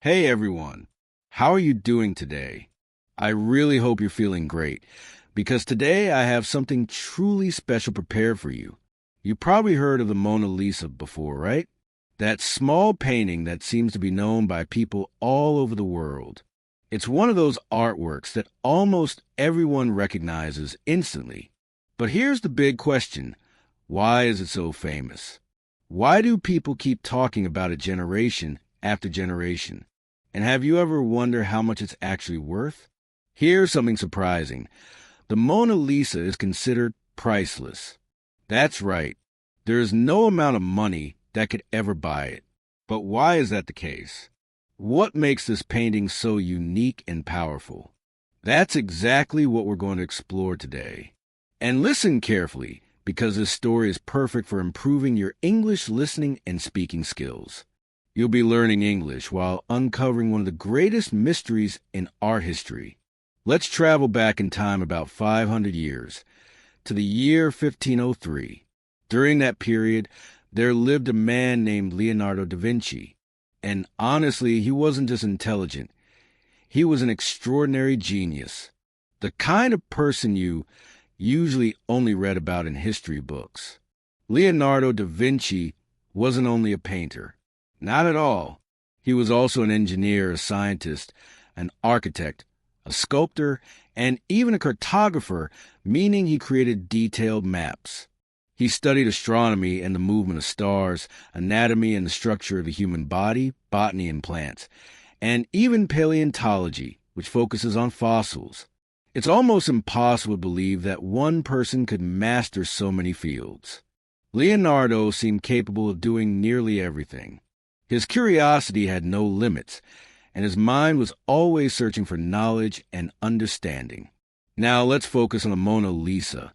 Hey everyone, how are you doing today? I really hope you're feeling great because today I have something truly special prepared for you. You probably heard of the Mona Lisa before, right? That small painting that seems to be known by people all over the world. It's one of those artworks that almost everyone recognizes instantly. But here's the big question. Why is it so famous? Why do people keep talking about it generation after generation? And have you ever wondered how much it's actually worth? Here's something surprising. The Mona Lisa is considered priceless. That's right. There is no amount of money that could ever buy it. But why is that the case? What makes this painting so unique and powerful? That's exactly what we're going to explore today. And listen carefully, because this story is perfect for improving your English listening and speaking skills. You'll be learning English while uncovering one of the greatest mysteries in art history. Let's travel back in time about 500 years, to the year 1503. During that period, there lived a man named Leonardo da Vinci. And honestly, he wasn't just intelligent. He was an extraordinary genius. The kind of person you usually only read about in history books. Leonardo da Vinci wasn't only a painter. Not at all. He was also an engineer, a scientist, an architect, a sculptor, and even a cartographer, meaning he created detailed maps. He studied astronomy and the movement of stars, anatomy and the structure of the human body, botany and plants, and even paleontology, which focuses on fossils. It's almost impossible to believe that one person could master so many fields. Leonardo seemed capable of doing nearly everything. His curiosity had no limits, and his mind was always searching for knowledge and understanding. Now let's focus on the Mona Lisa,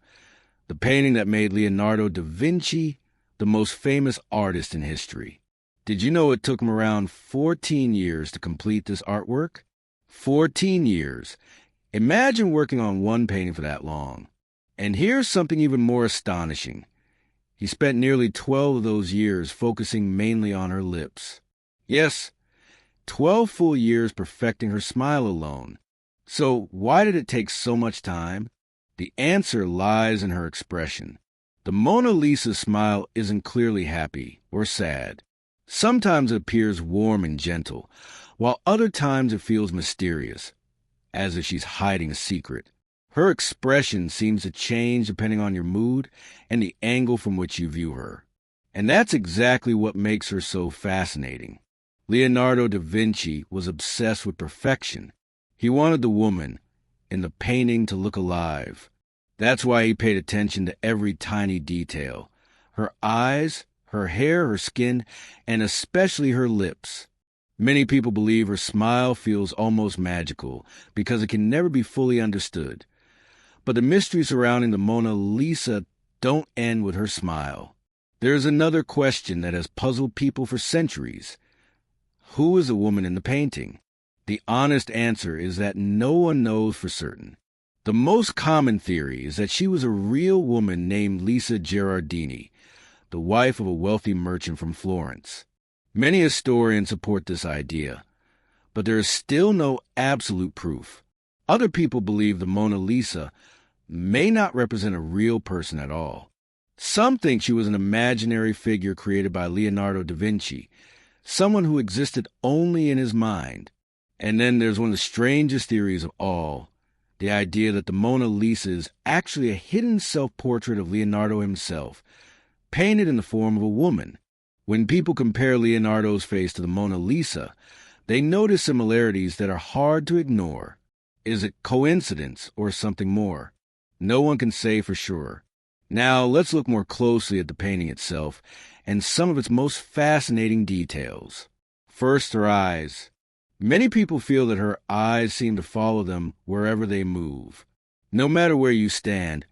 the painting that made Leonardo da Vinci the most famous artist in history. Did you know it took him around 14 years to complete this artwork? 14 years. Imagine working on one painting for that long. And here's something even more astonishing. He spent nearly 12 of those years focusing mainly on her lips. Yes, 12 full years perfecting her smile alone. So why did it take so much time? The answer lies in her expression. The Mona Lisa's smile isn't clearly happy or sad. Sometimes it appears warm and gentle, while other times it feels mysterious, as if she's hiding a secret. Her expression seems to change depending on your mood and the angle from which you view her. And that's exactly what makes her so fascinating. Leonardo da Vinci was obsessed with perfection. He wanted the woman in the painting to look alive. That's why he paid attention to every tiny detail. Her eyes, her hair, her skin, and especially her lips. Many people believe her smile feels almost magical because it can never be fully understood. But the mystery surrounding the Mona Lisa don't end with her smile. There's another question that has puzzled people for centuries. Who is the woman in the painting? The honest answer is that no one knows for certain. The most common theory is that she was a real woman named Lisa Gherardini, the wife of a wealthy merchant from Florence. Many historians support this idea, but there is still no absolute proof. Other people believe the Mona Lisa may not represent a real person at all. Some think she was an imaginary figure created by Leonardo da Vinci, someone who existed only in his mind. And then there's one of the strangest theories of all, the idea that the Mona Lisa is actually a hidden self-portrait of Leonardo himself, painted in the form of a woman. When people compare Leonardo's face to the Mona Lisa, they notice similarities that are hard to ignore. Is it coincidence or something more? No one can say for sure. Now, let's look more closely at the painting itself and some of its most fascinating details. First, her eyes. Many people feel that her eyes seem to follow them wherever they move. No matter where you stand,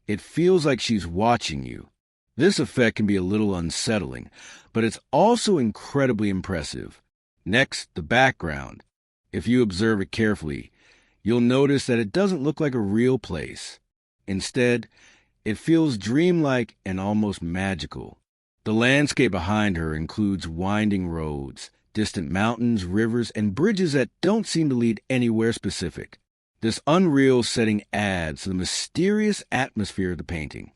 it feels like she's watching you. This effect can be a little unsettling, but it's also incredibly impressive. Next, the background. If you observe it carefully, you'll notice that it doesn't look like a real place. Instead, it feels dreamlike and almost magical. The landscape behind her includes winding roads, distant mountains, rivers, and bridges that don't seem to lead anywhere specific. This unreal setting adds to the mysterious atmosphere of the painting.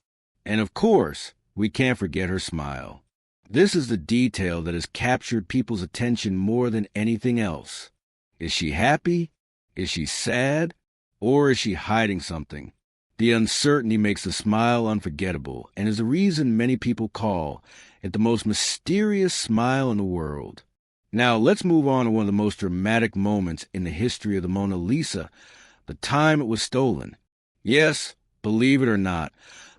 And of course, we can't forget her smile. This is the detail that has captured people's attention more than anything else. Is she happy? Is she sad? Or is she hiding something? The uncertainty makes the smile unforgettable and is the reason many people call it the most mysterious smile in the world. Now, let's move on to one of the most dramatic moments in the history of the Mona Lisa, the time it was stolen. Yes, believe it or not,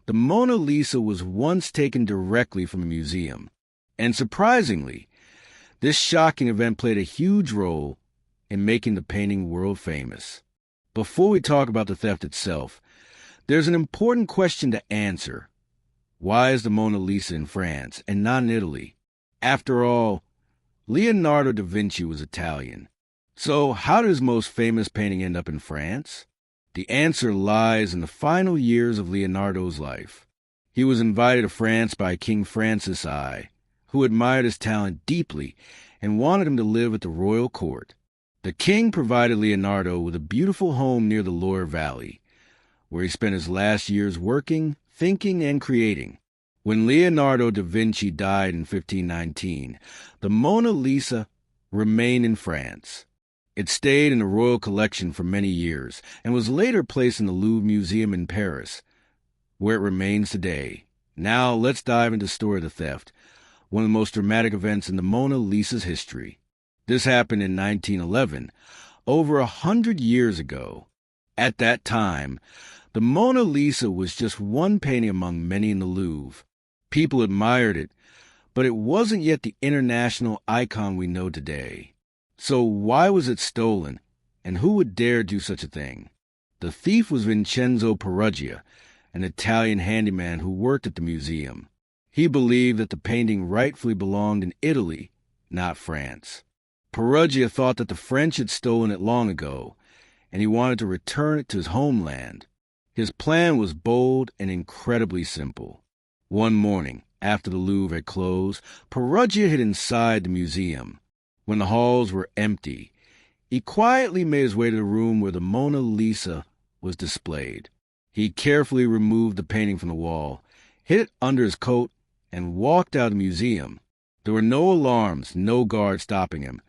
the Mona Lisa was once taken directly from a museum. And surprisingly, this shocking event played a huge role in making the painting world famous. Before we talk about the theft itself, there's an important question to answer. Why is the Mona Lisa in France and not in Italy? After all, Leonardo da Vinci was Italian. So how did his most famous painting end up in France? The answer lies in the final years of Leonardo's life. He was invited to France by King Francis I, who admired his talent deeply and wanted him to live at the royal court. The king provided Leonardo with a beautiful home near the Loire Valley, where he spent his last years working, thinking, and creating. When Leonardo da Vinci died in 1519, the Mona Lisa remained in France. It stayed in the royal collection for many years and was later placed in the Louvre Museum in Paris, where it remains today. Now let's dive into the story of the theft, one of the most dramatic events in the Mona Lisa's history. This happened in 1911, over 100 years ago. At that time, the Mona Lisa was just one painting among many in the Louvre. People admired it, but it wasn't yet the international icon we know today. So why was it stolen, and who would dare do such a thing? The thief was Vincenzo Peruggia, an Italian handyman who worked at the museum. He believed that the painting rightfully belonged in Italy, not France. Peruggia thought that the French had stolen it long ago, and he wanted to return it to his homeland. His plan was bold and incredibly simple. One morning, after the Louvre had closed, Peruggia hid inside the museum. When the halls were empty, he quietly made his way to the room where the Mona Lisa was displayed. He carefully removed the painting from the wall, hid it under his coat, and walked out of the museum. There were no alarms, no guards stopping him.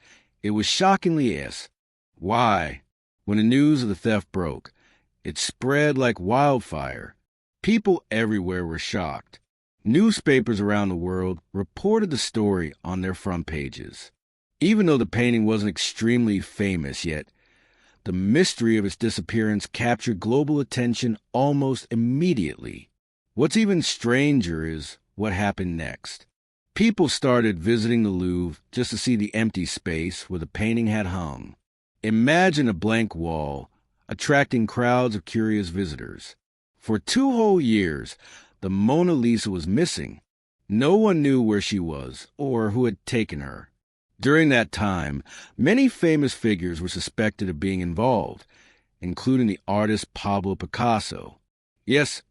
It was shockingly yes. Why? When the news of the theft broke, it spread like wildfire. People everywhere were shocked. Newspapers around the world reported the story on their front pages. Even though the painting wasn't extremely famous yet, the mystery of its disappearance captured global attention almost immediately. What's even stranger is what happened next. People started visiting the Louvre just to see the empty space where the painting had hung. Imagine a blank wall, attracting crowds of curious visitors. For 2 whole years, the Mona Lisa was missing. No one knew where she was or who had taken her. During that time, many famous figures were suspected of being involved, including the artist Pablo Picasso. Yes,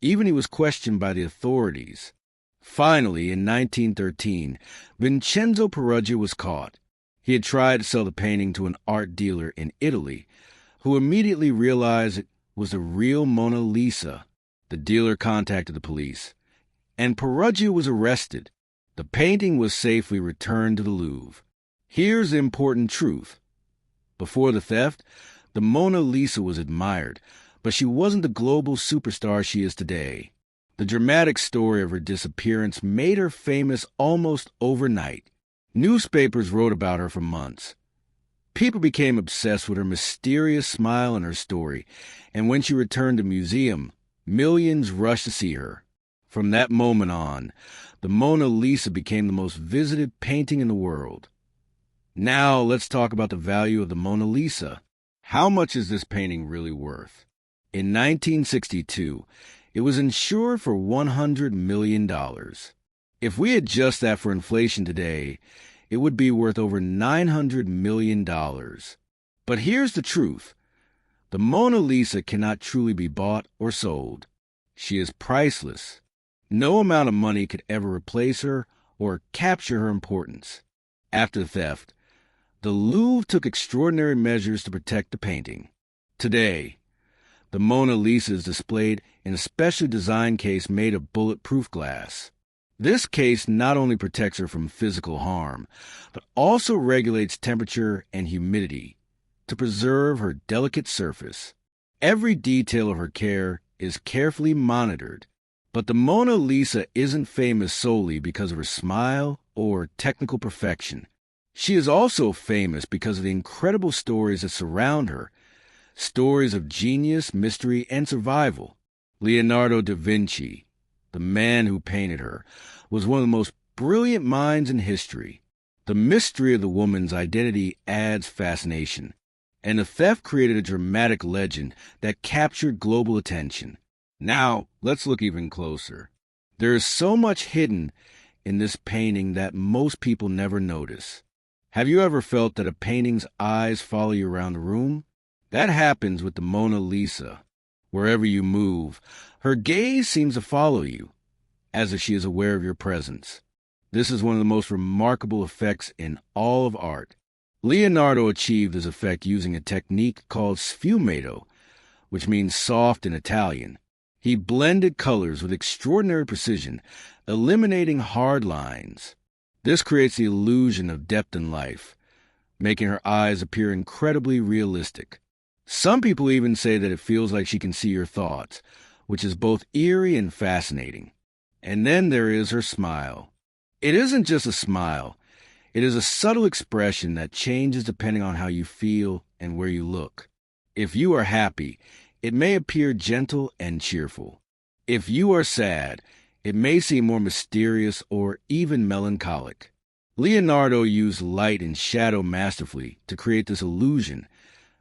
even he was questioned by the authorities. Finally, in 1913, Vincenzo Peruggia was caught. He had tried to sell the painting to an art dealer in Italy, who immediately realized it was the real Mona Lisa. The dealer contacted the police, and Peruggia was arrested. The painting was safely returned to the Louvre. Here's the important truth. Before the theft, the Mona Lisa was admired, but she wasn't the global superstar she is today. The dramatic story of her disappearance made her famous almost overnight. Newspapers wrote about her for months. People became obsessed with her mysterious smile and her story, and when she returned to the museum, millions rushed to see her. From that moment on, the Mona Lisa became the most visited painting in the world. Now let's talk about the value of the Mona Lisa. How much is this painting really worth? In 1962, it was insured for $100 million. If we adjust that for inflation today, it would be worth over $900 million. But here's the truth. The Mona Lisa cannot truly be bought or sold. She is priceless. No amount of money could ever replace her or capture her importance. After the theft, the Louvre took extraordinary measures to protect the painting. Today, the Mona Lisa is displayed in a specially designed case made of bulletproof glass. This case not only protects her from physical harm, but also regulates temperature and humidity to preserve her delicate surface. Every detail of her care is carefully monitored. But the Mona Lisa isn't famous solely because of her smile or technical perfection. She is also famous because of the incredible stories that surround her, stories of genius, mystery, and survival. Leonardo da Vinci, the man who painted her, was one of the most brilliant minds in history. The mystery of the woman's identity adds fascination, and the theft created a dramatic legend that captured global attention. Now, let's look even closer. There is so much hidden in this painting that most people never notice. Have you ever felt that a painting's eyes follow you around the room? That happens with the Mona Lisa. Wherever you move, her gaze seems to follow you, as if she is aware of your presence. This is one of the most remarkable effects in all of art. Leonardo achieved this effect using a technique called sfumato, which means soft in Italian. He blended colors with extraordinary precision, eliminating hard lines. This creates the illusion of depth in life, making her eyes appear incredibly realistic. Some people even say that it feels like she can see your thoughts, which is both eerie and fascinating. And then there is her smile. It isn't just a smile. It is a subtle expression that changes depending on how you feel and where you look. If you are happy, it may appear gentle and cheerful. If you are sad, it may seem more mysterious or even melancholic. Leonardo used light and shadow masterfully to create this illusion,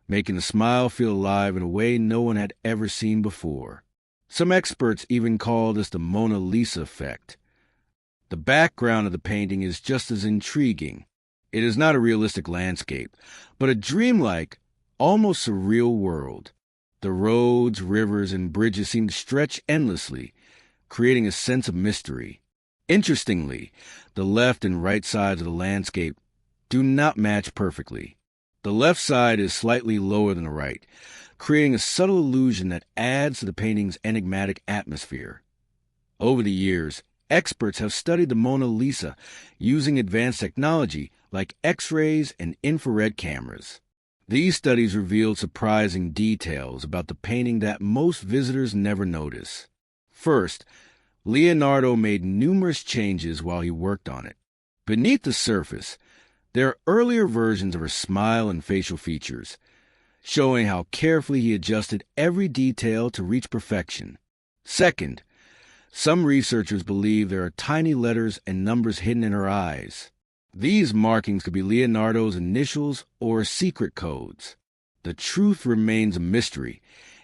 making the smile feel alive in a way no one had ever seen before. Some experts even call this the Mona Lisa effect. The background of the painting is just as intriguing. It is not a realistic landscape, but a dreamlike, almost surreal world. The roads, rivers, and bridges seem to stretch endlessly, creating a sense of mystery. Interestingly, the left and right sides of the landscape do not match perfectly. The left side is slightly lower than the right, creating a subtle illusion that adds to the painting's enigmatic atmosphere. Over the years, experts have studied the Mona Lisa using advanced technology like X-rays and infrared cameras. These studies revealed surprising details about the painting that most visitors never notice. First, Leonardo made numerous changes while he worked on it. Beneath the surface, there are earlier versions of her smile and facial features, showing how carefully he adjusted every detail to reach perfection. Second, some researchers believe there are tiny letters and numbers hidden in her eyes. These markings could be Leonardo's initials or secret codes. The truth remains a mystery,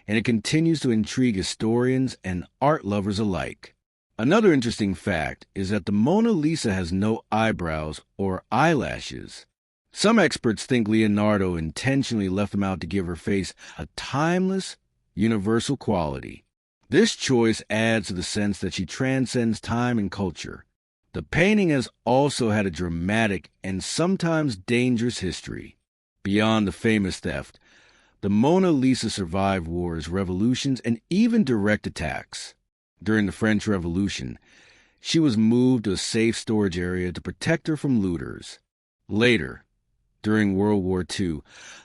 and it continues to intrigue historians and art lovers alike. Another interesting fact is that the Mona Lisa has no eyebrows or eyelashes. Some experts think Leonardo intentionally left them out to give her face a timeless, universal quality. This choice adds to the sense that she transcends time and culture. The painting has also had a dramatic and sometimes dangerous history. Beyond the famous theft, the Mona Lisa survived wars, revolutions, and even direct attacks. During the French Revolution, she was moved to a safe storage area to protect her from looters. Later, during World War II,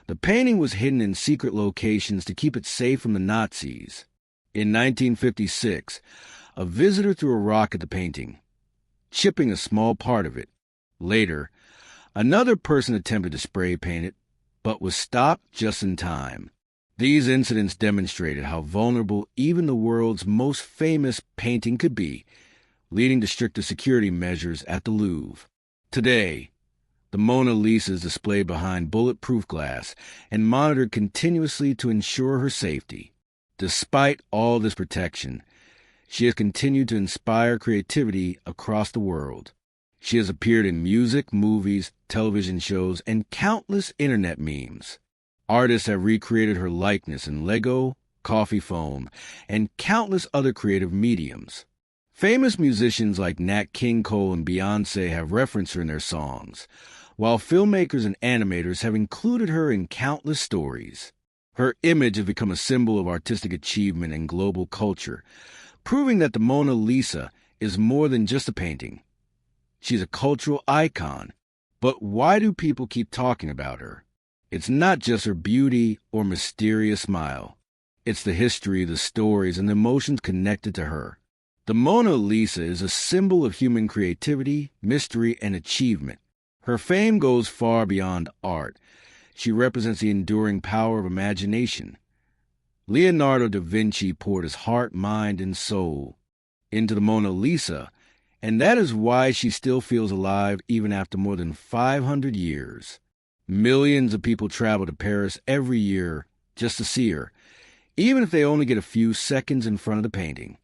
the painting was hidden in secret locations to keep it safe from the Nazis. In 1956, a visitor threw a rock at the painting, chipping a small part of it. Later, another person attempted to spray paint it, but was stopped just in time. These incidents demonstrated how vulnerable even the world's most famous painting could be, leading to stricter security measures at the Louvre. Today, the Mona Lisa is displayed behind bulletproof glass and monitored continuously to ensure her safety. Despite all this protection, she has continued to inspire creativity across the world. She has appeared in music, movies, television shows, and countless internet memes. Artists have recreated her likeness in Lego, coffee foam, and countless other creative mediums. Famous musicians like Nat King Cole and Beyoncé have referenced her in their songs, while filmmakers and animators have included her in countless stories. Her image has become a symbol of artistic achievement and global culture, proving that the Mona Lisa is more than just a painting. She's a cultural icon. But why do people keep talking about her? It's not just her beauty or mysterious smile. It's the history, the stories, and the emotions connected to her. The Mona Lisa is a symbol of human creativity, mystery, and achievement. Her fame goes far beyond art. She represents the enduring power of imagination. Leonardo da Vinci poured his heart, mind, and soul into the Mona Lisa, and that is why she still feels alive even after more than 500 years. Millions of people travel to Paris every year just to see her, even if they only get a few seconds in front of the painting.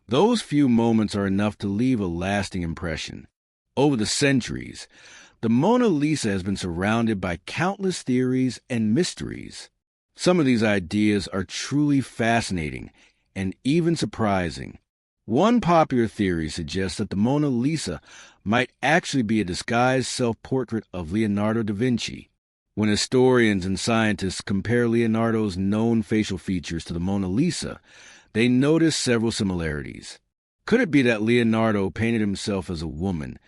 Those few moments are enough to leave a lasting impression. Over the centuries, the Mona Lisa has been surrounded by countless theories and mysteries. Some of these ideas are truly fascinating and even surprising. One popular theory suggests that the Mona Lisa might actually be a disguised self-portrait of Leonardo da Vinci. When historians and scientists compare Leonardo's known facial features to the Mona Lisa, they notice several similarities. Could it be that Leonardo painted himself as a woman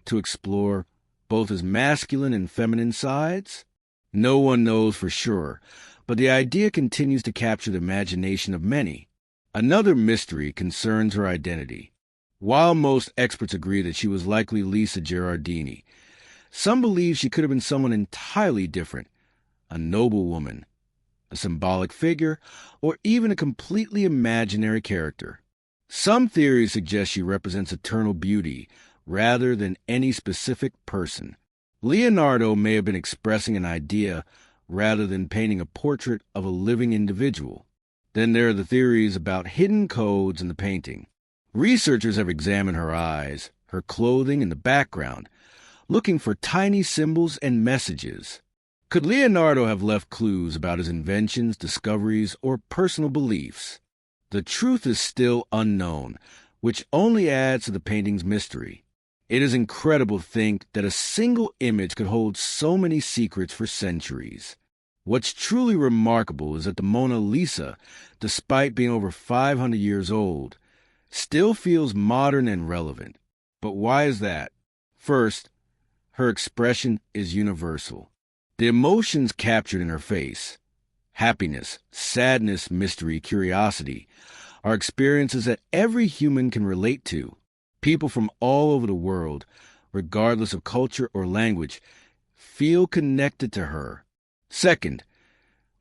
to explore both his masculine and feminine sides? No one knows for sure, but the idea continues to capture the imagination of many. Another mystery concerns her identity. While most experts agree that she was likely Lisa Gerardini, some believe she could have been someone entirely different, a noble woman, a symbolic figure, or even a completely imaginary character. Some theories suggest she represents eternal beauty rather than any specific person. Leonardo may have been expressing an idea rather than painting a portrait of a living individual. Then there are the theories about hidden codes in the painting. Researchers have examined her eyes, her clothing, and the background, looking for tiny symbols and messages. Could Leonardo have left clues about his inventions, discoveries, or personal beliefs? The truth is still unknown, which only adds to the painting's mystery. It is incredible to think that a single image could hold so many secrets for centuries. What's truly remarkable is that the Mona Lisa, despite being over 500 years old, still feels modern and relevant. But why is that? First, her expression is universal. The emotions captured in her face, happiness, sadness, mystery, curiosity, are experiences that every human can relate to. People from all over the world, regardless of culture or language, feel connected to her. Second,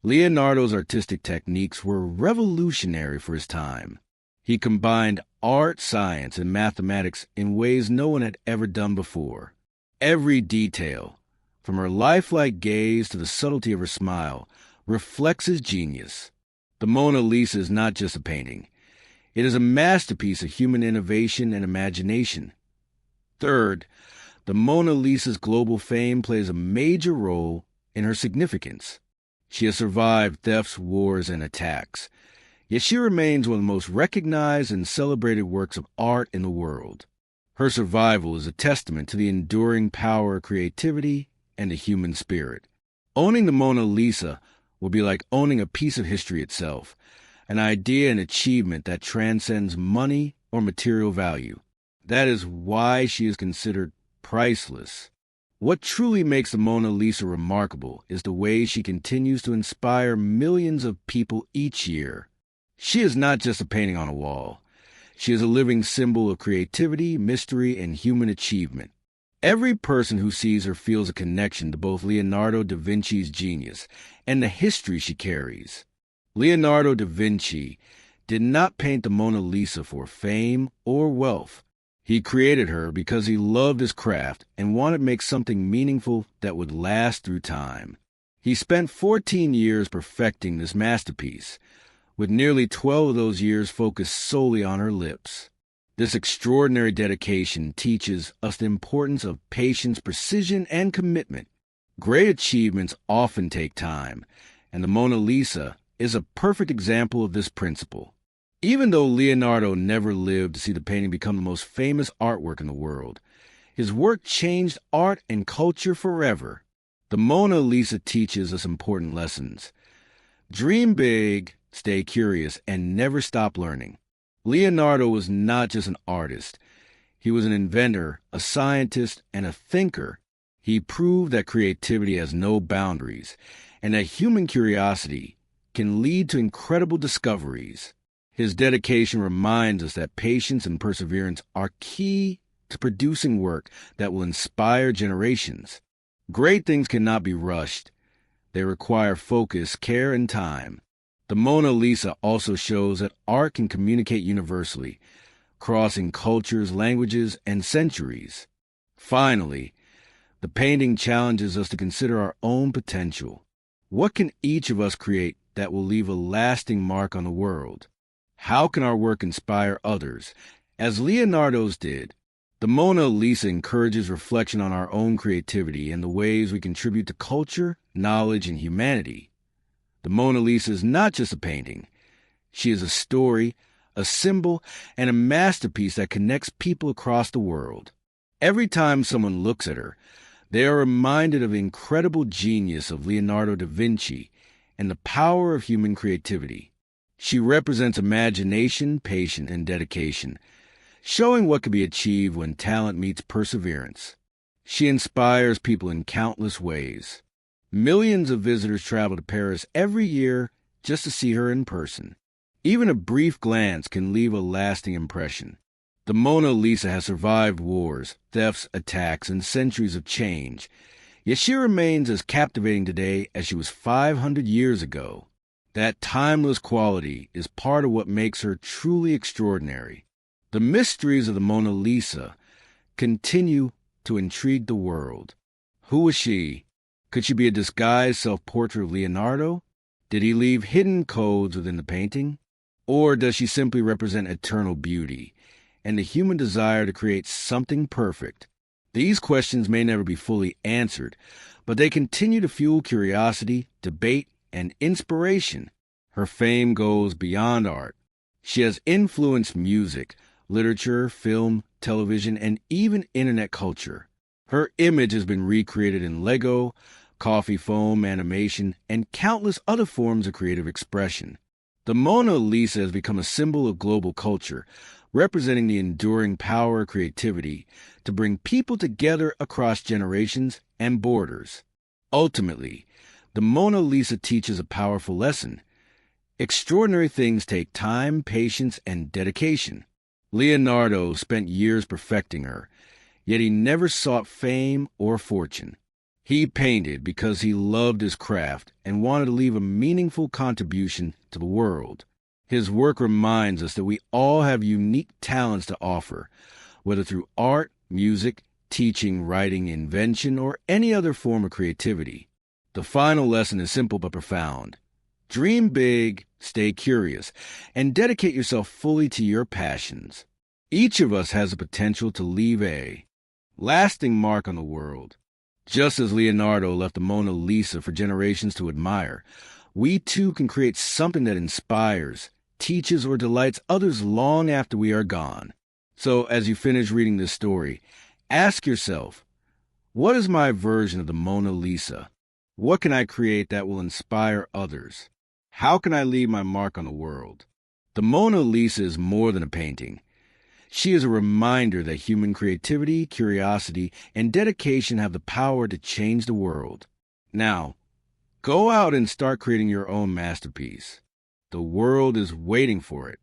Leonardo's artistic techniques were revolutionary for his time. He combined art, science, and mathematics in ways no one had ever done before. Every detail, from her lifelike gaze to the subtlety of her smile, reflects his genius. The Mona Lisa is not just a painting. It is a masterpiece of human innovation and imagination. Third, the Mona Lisa's global fame plays a major role in her significance. She has survived thefts, wars, and attacks, yet she remains one of the most recognized and celebrated works of art in the world. Her survival is a testament to the enduring power of creativity and the human spirit. Owning the Mona Lisa will be like owning a piece of history itself, an idea and achievement that transcends money or material value. That is why she is considered priceless. What truly makes the Mona Lisa remarkable is the way she continues to inspire millions of people each year. She is not just a painting on a wall. She is a living symbol of creativity, mystery, and human achievement. Every person who sees her feels a connection to both Leonardo da Vinci's genius and the history she carries. Leonardo da Vinci did not paint the Mona Lisa for fame or wealth. He created her because he loved his craft and wanted to make something meaningful that would last through time. He spent 14 years perfecting this masterpiece, with nearly 12 of those years focused solely on her lips. This extraordinary dedication teaches us the importance of patience, precision, and commitment. Great achievements often take time, and the Mona Lisa is a perfect example of this principle. Even though Leonardo never lived to see the painting become the most famous artwork in the world, His work changed art and culture forever. The Mona Lisa teaches us important lessons. Dream big, stay curious, and never stop learning. Leonardo was not just an artist. He was an inventor, a scientist, and a thinker. He proved that creativity has no boundaries, and that human curiosity can lead to incredible discoveries. His dedication reminds us that patience and perseverance are key to producing work that will inspire generations. Great things cannot be rushed. They require focus, care, and time. The Mona Lisa also shows that art can communicate universally, crossing cultures, languages, and centuries. Finally, the painting challenges us to consider our own potential. What can each of us create that will leave a lasting mark on the world? How can our work inspire others, as Leonardo's did? The Mona Lisa encourages reflection on our own creativity and the ways we contribute to culture, knowledge, and humanity. The Mona Lisa is not just a painting. She is a story, a symbol, and a masterpiece that connects people across the world. Every time someone looks at her, they are reminded of the incredible genius of Leonardo da Vinci and the power of human creativity. She represents imagination, patience, and dedication, showing what can be achieved when talent meets perseverance. She inspires people in countless ways. Millions of visitors travel to Paris every year just to see her in person. Even a brief glance can leave a lasting impression. The Mona Lisa has survived wars, thefts, attacks, and centuries of change, yet she remains as captivating today as she was 500 years ago. That timeless quality is part of what makes her truly extraordinary. The mysteries of the Mona Lisa continue to intrigue the world. Who was she? Could she be a disguised self-portrait of Leonardo? Did he leave hidden codes within the painting? Or does she simply represent eternal beauty and the human desire to create something perfect? These questions may never be fully answered, but they continue to fuel curiosity, debate, and inspiration. Her fame goes beyond art. She has influenced music, literature, film, television, and even internet culture. Her image has been recreated in Lego, coffee foam, animation, and countless other forms of creative expression. The Mona Lisa has become a symbol of global culture, representing the enduring power of creativity to bring people together across generations and borders. Ultimately, the Mona Lisa teaches a powerful lesson. Extraordinary things take time, patience, and dedication. Leonardo spent years perfecting her, yet he never sought fame or fortune. He painted because he loved his craft and wanted to leave a meaningful contribution to the world. His work reminds us that we all have unique talents to offer, whether through art, music, teaching, writing, invention, or any other form of creativity. The final lesson is simple but profound. Dream big, stay curious, and dedicate yourself fully to your passions. Each of us has the potential to leave a lasting mark on the world. Just as Leonardo left the Mona Lisa for generations to admire, we too can create something that inspires, teaches, or delights others long after we are gone. So as you finish reading this story, ask yourself, what is my version of the Mona Lisa? What can I create that will inspire others? How can I leave my mark on the world? The Mona Lisa is more than a painting. She is a reminder that human creativity, curiosity, and dedication have the power to change the world. Now, go out and start creating your own masterpiece. The world is waiting for it.